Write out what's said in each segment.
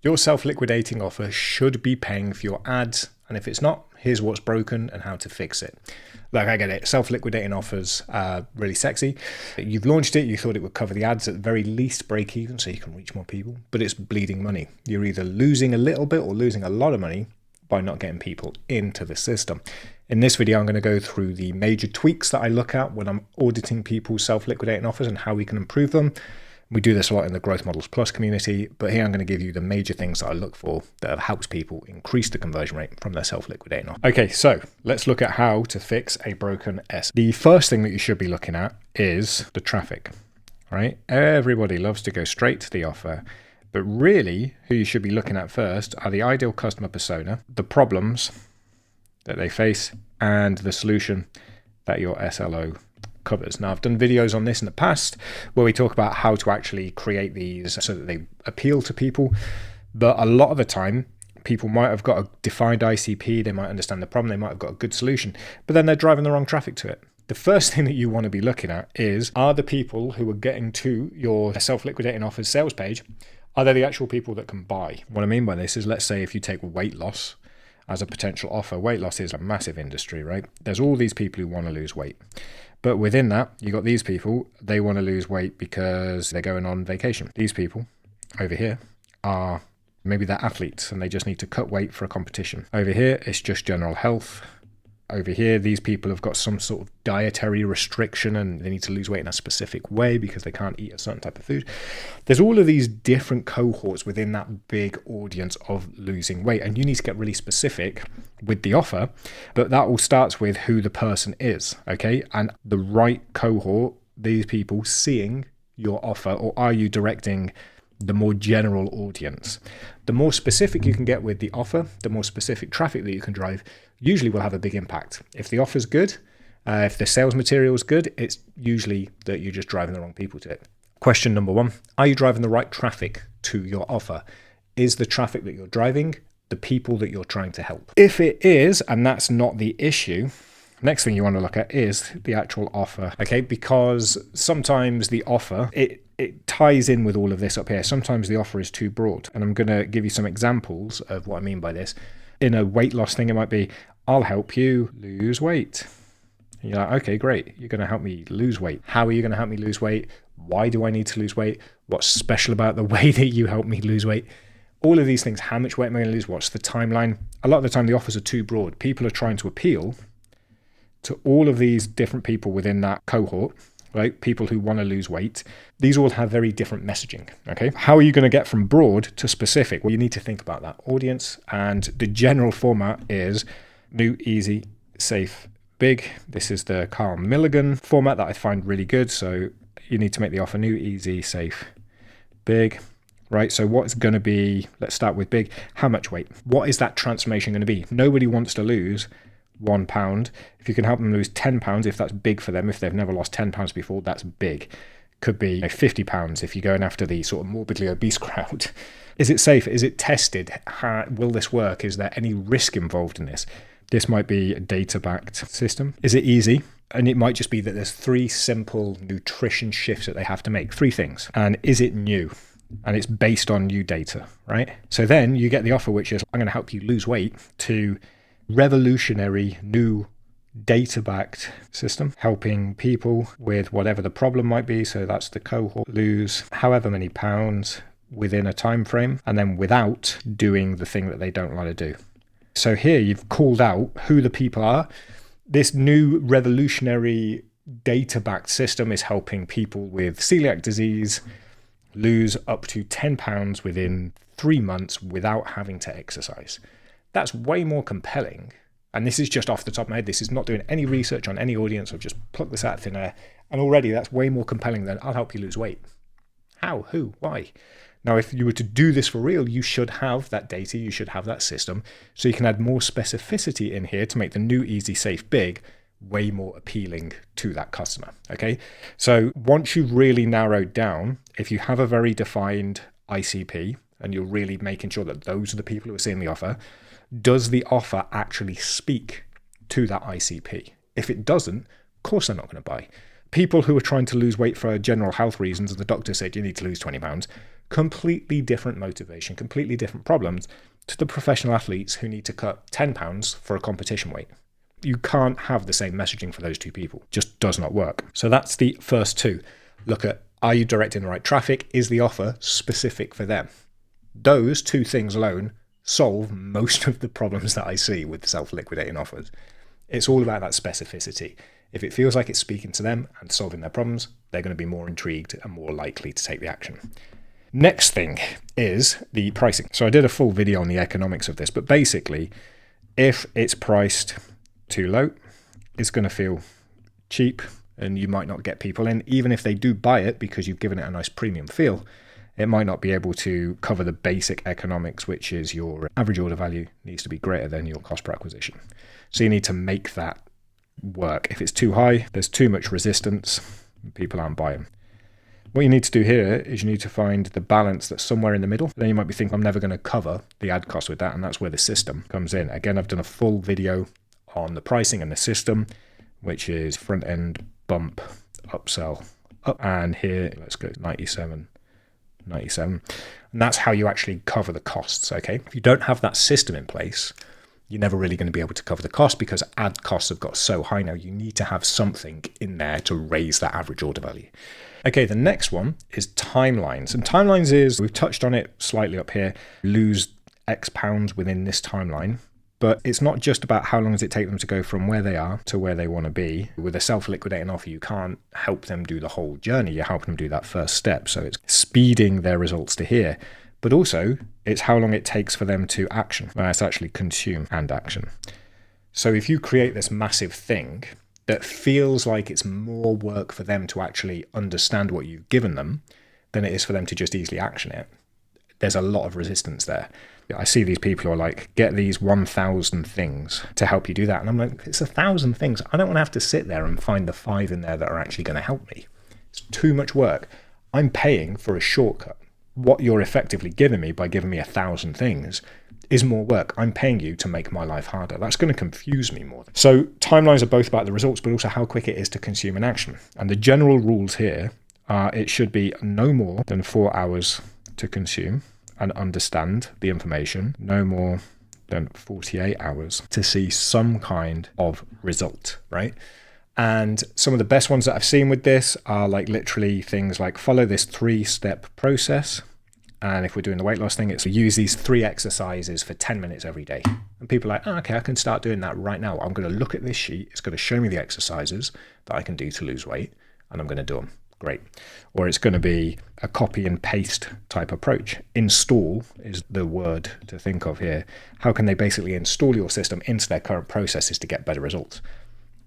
Your self-liquidating offer should be paying for your ads, and if it's not, here's what's broken and how to fix it. Like, I get it, self-liquidating offers are really sexy. You've launched it, you thought it would cover the ads, at the very least break even so you can reach more people, but it's bleeding money. You're either losing a little bit or losing a lot of money by not getting people into the system. In this video, I'm going to go through the major tweaks that I look at when I'm auditing people's self-liquidating offers and how we can improve them. We do this a lot in the Growth Models Plus community, but here I'm going to give you the major things that I look for that have helped people increase the conversion rate from their self-liquidating offer. Okay, so let's look at how to fix a broken S. The first thing that you should be looking at is the traffic, right? Everybody loves to go straight to the offer, but really who you should be looking at first are the ideal customer persona, the problems that they face, and the solution that your SLO covers. Now, I've done videos on this in the past where we talk about how to actually create these so that they appeal to people, but a lot of the time people might have got a defined ICP, they might understand the problem, they might have got a good solution, but then they're driving the wrong traffic to it. The first thing that you want to be looking at is, are the people who are getting to your self-liquidating offers sales page, are they the actual people that can buy? What I mean by this is, let's say if you take weight loss as a potential offer. Weight loss is a massive industry, right? There's all these people who want to lose weight. But within that, you got these people, they want to lose weight because they're going on vacation. These people over here are, maybe they're athletes and they just need to cut weight for a competition. Over here, it's just general health. Over here, these people have got some sort of dietary restriction and they need to lose weight in a specific way because they can't eat a certain type of food. There's all of these different cohorts within that big audience of losing weight, and you need to get really specific with the offer, but that all starts with who the person is, okay? And the right cohort, these people seeing your offer, or are you directing the more general audience? The more specific you can get with the offer, the more specific traffic that you can drive, usually will have a big impact. If the offer's good, if the sales material is good, it's usually that you're just driving the wrong people to it. Question number one, are you driving the right traffic to your offer? Is the traffic that you're driving the people that you're trying to help? If it is, and that's not the issue, next thing you want to look at is the actual offer, okay? Because sometimes the offer, it ties in with all of this up here. Sometimes the offer is too broad, and I'm going to give you some examples of what I mean by this. In a weight loss thing, it might be, I'll help you lose weight. And you're like, okay, great. You're going to help me lose weight. How are you going to help me lose weight? Why do I need to lose weight? What's special about the way that you help me lose weight? All of these things. How much weight am I going to lose? What's the timeline? A lot of the time, the offers are too broad. People are trying to appeal to all of these different people within that cohort, right? People who want to lose weight. These all have very different messaging, okay? How are you going to get from broad to specific? Well, you need to think about that audience, and the general format is new, easy, safe, big. This is the Carl Milligan format that I find really good. So you need to make the offer new, easy, safe, big, right? So what's going to be, let's start with big. How much weight? What is that transformation going to be? Nobody wants to lose 1 pound. If you can help them lose 10 pounds, if that's big for them, if they've never lost 10 pounds before, that's big. Could be 50 pounds if you're going after the sort of morbidly obese crowd. Is it safe? Is it tested? Will this work? Is there any risk involved in this? This might be a data-backed system. Is it easy? And it might just be that there's 3 simple nutrition shifts that they have to make, 3 things. And is it new? And it's based on new data, right? So then you get the offer, which is, I'm going to help you lose weight, to revolutionary new data-backed system, helping people with whatever the problem might be. So that's the cohort, lose however many pounds within a time frame, and then without doing the thing that they don't want to do. So here you've called out who the people are. This new revolutionary data-backed system is helping people with celiac disease lose up to 10 pounds within 3 months without having to exercise. That's way more compelling. And this is just off the top of my head. This is not doing any research on any audience. I've just plucked this out of thin air. And already that's way more compelling than, I'll help you lose weight. How? Who? Why? Now, if you were to do this for real, you should have that data, you should have that system, so you can add more specificity in here to make the new, easy, safe, big way more appealing to that customer, okay? So once you've really narrowed down, if you have a very defined ICP, and you're really making sure that those are the people who are seeing the offer, does the offer actually speak to that ICP? If it doesn't, of course they're not going to buy. People who are trying to lose weight for general health reasons, and the doctor said you need to lose 20 pounds, completely different motivation, completely different problems to the professional athletes who need to cut 10 pounds for a competition weight. You can't have the same messaging for those two people. Just does not work. So that's the first two. Look at, are you directing the right traffic? Is the offer specific for them? Those two things alone solve most of the problems that I see with self-liquidating offers. It's all about that specificity. If it feels like it's speaking to them and solving their problems, they're going to be more intrigued and more likely to take the action. Next thing is the pricing. So I did a full video on the economics of this, but basically, if it's priced too low, it's going to feel cheap and you might not get people in. Even if they do buy it because you've given it a nice premium feel, it might not be able to cover the basic economics, which is your average order value needs to be greater than your cost per acquisition. So you need to make that work. If it's too high, there's too much resistance, people aren't buying. What you need to do here is you need to find the balance that's somewhere in the middle. Then you might be thinking, I'm never going to cover the ad cost with that, and that's where the system comes in. Again, I've done a full video on the pricing and the system, which is front end bump, upsell, up, and here, let's go 97. And that's how you actually cover the costs, okay? If you don't have that system in place, you're never really going to be able to cover the cost because ad costs have got so high now. You need to have something in there to raise that average order value. Okay, the next one is timelines. And timelines is, we've touched on it slightly up here, lose X pounds within this timeline. But it's not just about how long does it take them to go from where they are to where they want to be. With a self-liquidating offer, you can't help them do the whole journey. You're helping them do that first step. So it's speeding their results to here. But also, it's how long it takes for them to action. Well, it's actually consume and action. So if you create this massive thing that feels like it's more work for them to actually understand what you've given them than it is for them to just easily action it, there's a lot of resistance there. I see these people who are like, get these 1,000 things to help you do that. And I'm like, it's 1,000 things. I don't want to have to sit there and find the 5 in there that are actually going to help me. It's too much work. I'm paying for a shortcut. What you're effectively giving me by giving me 1,000 things is more work. I'm paying you to make my life harder. That's going to confuse me more. So timelines are both about the results, but also how quick it is to consume an action. And the general rules here are it should be no more than 4 hours to consume and understand the information, no more than 48 hours to see some kind of result, right? And some of the best ones that I've seen with this are like literally things like follow this 3-step process. And if we're doing the weight loss thing, it's use these 3 exercises for 10 minutes every day. And people are like, oh, okay, I can start doing that right now. I'm going to look at this sheet. It's going to show me the exercises that I can do to lose weight, and I'm going to do them. Great. Or it's going to be a copy and paste type approach. Install is the word to think of here. How can they basically install your system into their current processes to get better results?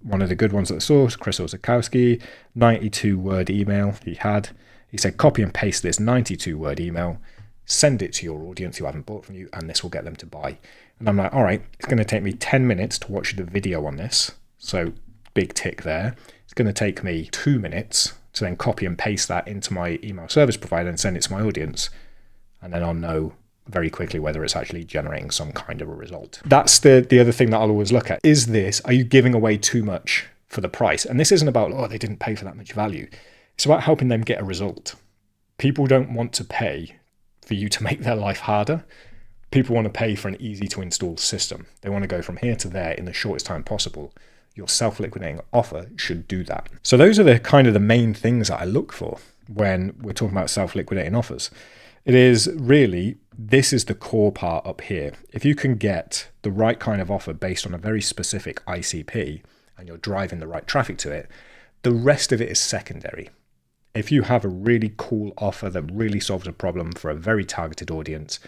One of the good ones that I saw was Chris Osakowski, 92-word email he had. He said, copy and paste this 92-word email, send it to your audience who haven't bought from you, and this will get them to buy. And I'm like, all right, it's going to take me 10 minutes to watch the video on this. So big tick there. It's going to take me 2 minutes to then copy and paste that into my email service provider and send it to my audience. And then I'll know very quickly whether it's actually generating some kind of a result. That's the other thing that I'll always look at. Are you giving away too much for the price? And this isn't about, oh, they didn't pay for that much value. It's about helping them get a result. People don't want to pay for you to make their life harder. People want to pay for an easy to install system. They want to go from here to there in the shortest time possible. Your self-liquidating offer should do that. So those are the kind of the main things that I look for when we're talking about self-liquidating offers. It is really, this is the core part up here. If you can get the right kind of offer based on a very specific ICP and you're driving the right traffic to it, the rest of it is secondary. If you have a really cool offer that really solves a problem for a very targeted audience,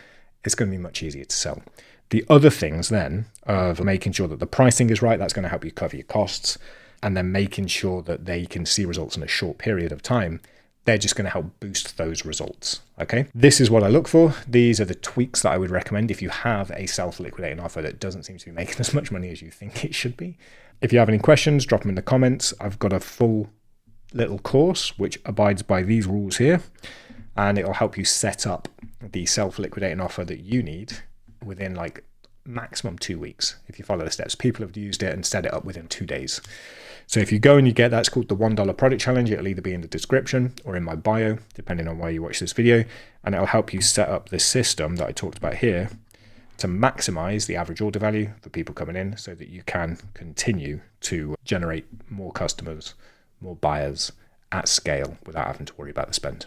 it's going to be much easier to sell. The other things then of making sure that the pricing is right, that's going to help you cover your costs, and then making sure that they can see results in a short period of time, they're just going to help boost those results. Okay, this is what I look for. These are the tweaks that I would recommend if you have a self-liquidating offer that doesn't seem to be making as much money as you think it should be. If you have any questions, drop them in the comments. I've got a full little course which abides by these rules here, and it'll help you set up the self-liquidating offer that you need within like maximum 2 weeks if you follow the steps. People have used it and set it up within 2 days. So if you go and you get that's called the $1 product challenge, it'll either be in the description or in my bio, depending on where you watch this video, and it'll help you set up this system that I talked about here to maximize the average order value for people coming in so that you can continue to generate more customers, more buyers at scale without having to worry about the spend.